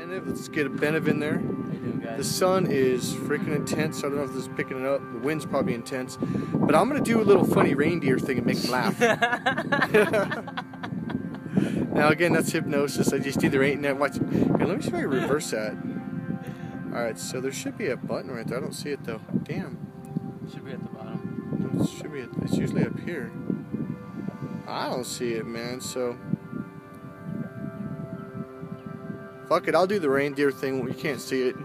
Abhinav, let's get Abhinav in there. How you doing, guys? The sun is freaking intense. I don't know if this is picking it up. The wind's probably intense. But I'm going to do a little funny reindeer thing and make them laugh. Now again, that's hypnosis. I just either ain't watch. Here, let me see if I can reverse that. Alright, so there should be a button right there. I don't see it though. Damn. It should be at the bottom. It should be. It's usually up here. I don't see it, man. So fuck it. I'll do the reindeer thing. You can't see it.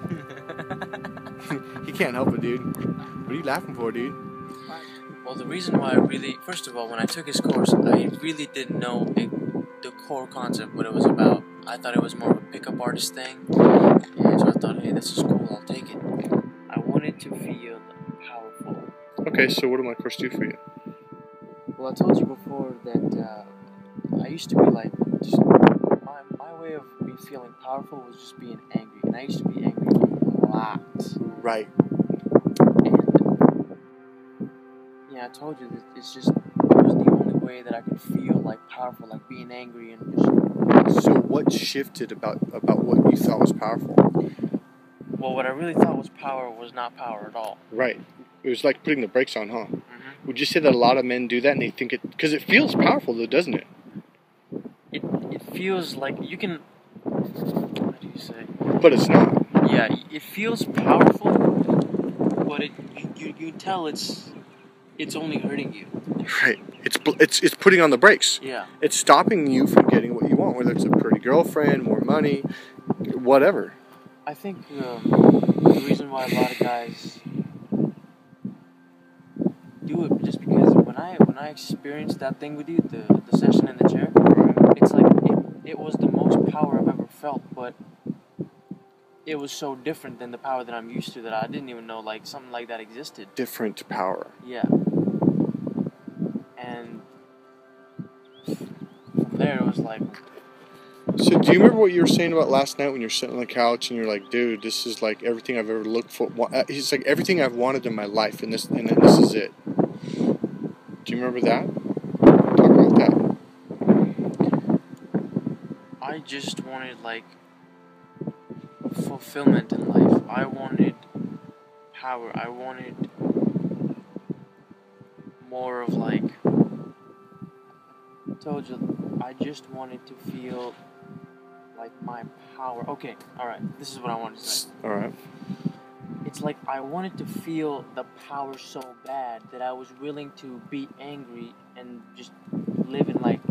You can't help it, dude. What are you laughing for, dude? Well, the reason why first of all, when I took his course, I really didn't know the core concept, what it was about. I thought it was more of a pickup artist thing, and so I thought, hey, this is cool, I'll take it. I wanted to feel powerful. Okay, so what did my course do for you? Well, I told you before that I used to be like, just my way of me feeling powerful was just being angry, and I used to be angry a lot. Right. And yeah, I told you that it was the only way that I could feel like powerful, like being angry and just. So what shifted about what you thought was powerful? Well, what I really thought was power was not power at all. Right. It was like putting the brakes on, huh? Mm-hmm. Would you say that a lot of men do that and they think it... Because it feels powerful, though, doesn't it? It feels like you can... What do you say? But it's not. Yeah, it feels powerful, but you tell it's only hurting you. Right. It's putting on the brakes. Yeah. It's stopping you from getting what you want, whether it's a pretty girlfriend, more money, whatever. I think the reason why a lot of guys do it just because when I experienced that thing with you, the session in the chair, it's like it was the most power I've ever felt, but it was so different than the power that I'm used to that I didn't even know like something like that existed. Different power. Yeah. And from there it was like. So do you remember what you were saying about last night when you're sitting on the couch and you're like, dude, this is like everything I've ever looked for. It's like everything I've wanted in my life, and this is it. Do you remember that? Talk about that. I just wanted like fulfillment in life. I wanted power. I wanted more of like. I told you, I just wanted to feel like my power. Okay, alright, this is what I wanted to say. Alright. It's like I wanted to feel the power so bad that I was willing to be angry and just live in like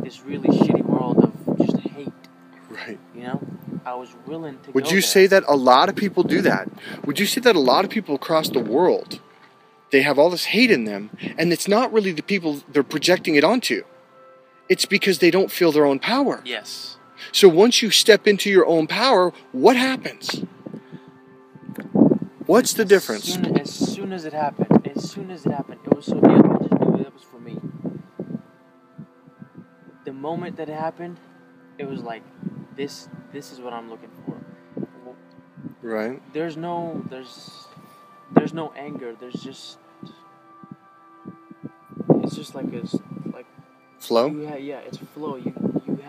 this really shitty world of just hate. Right. You know? I was willing to Would go you there. say that a lot of people do that? Would you say that a lot of people across the world, they have all this hate in them, and it's not really the people they're projecting it onto. It's because they don't feel their own power. Yes. So once you step into your own power, what happens? What's the difference? As soon as it happened, it was so good. I just knew that was for me. The moment that it happened, it was like, this is what I'm looking for. Right. There's no anger. There's just, it's just like Flow? Yeah, it's flow. You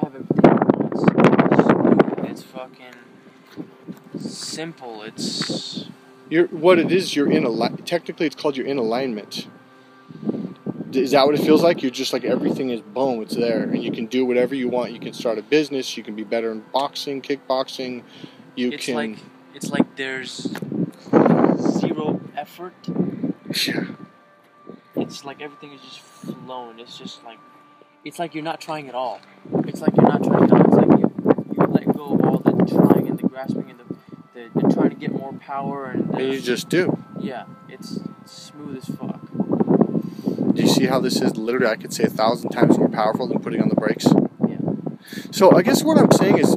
have everything at once. It's smooth. It's fucking simple. It's. What it is, you're in technically it's called you're in alignment. Is that what it feels like? You're just like everything is boom, it's there, and you can do whatever you want. You can start a business. You can be better in boxing, kickboxing. It's like there's zero effort. Yeah. It's like everything is just flowing. It's like you're not trying at all. It's like you're not trying at all. It's like you let go of all the trying and the grasping and the trying to get more power and you just do. Yeah, it's smooth as fuck. Do you see how this is literally, I could say 1,000 times more powerful than putting on the brakes? Yeah. So I guess what I'm saying is,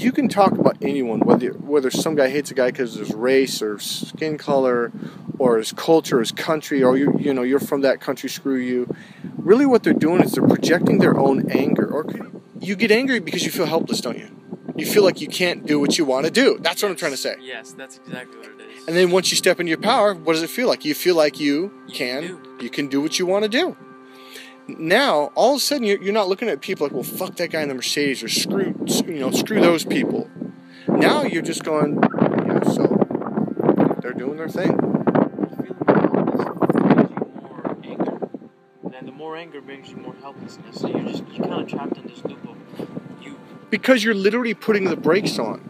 you can talk about anyone, whether some guy hates a guy because of his race or skin color or his culture, his country, or you're from that country, screw you. Really what they're doing is they're projecting their own anger. Or you get angry because you feel helpless, don't you? You feel like you can't do what you want to do. That's what I'm trying to say. Yes, that's exactly what it is. And then once you step into your power, what does it feel like? You feel like you can do what you want to do. Now, all of a sudden, you're not looking at people like, well, fuck that guy in the Mercedes, or screw those people. Now you're just going, yeah, so they're doing their thing. The more anger brings you more helplessness. So you're kind of trapped in this loop of you. Because you're literally putting the brakes on.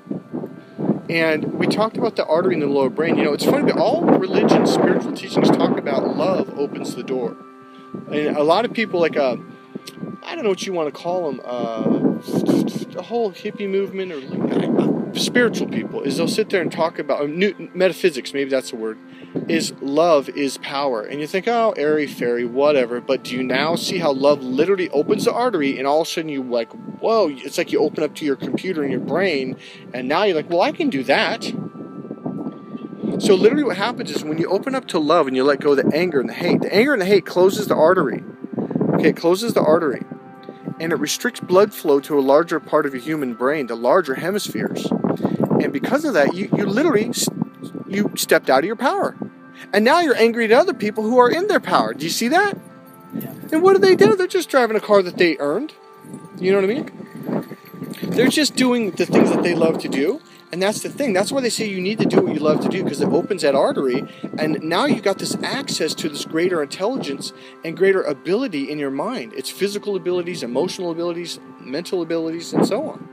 And we talked about the artery in the lower brain. It's funny, but all religions, spiritual teachings talk about love opens the door. And a lot of people, like, I don't know what you want to call them, the whole hippie movement, or spiritual people, is they'll sit there and talk about, metaphysics, maybe that's the word, is love is power. And you think, oh, airy-fairy, whatever. But do you now see how love literally opens the artery, and all of a sudden you like, whoa, it's like you open up to your computer in your brain, and now you're like, well, I can do that. So literally what happens is when you open up to love and you let go of the anger and the anger and the hate closes the artery. Okay, it closes the artery. And it restricts blood flow to a larger part of your human brain, the larger hemispheres. And because of that, you literally, you stepped out of your power. And now you're angry at other people who are in their power. Do you see that? Yeah. And what do? They're just driving a car that they earned. You know what I mean? They're just doing the things that they love to do. And that's the thing. That's why they say you need to do what you love to do, because it opens that artery. And now you got this access to this greater intelligence and greater ability in your mind. It's physical abilities, emotional abilities, mental abilities, and so on.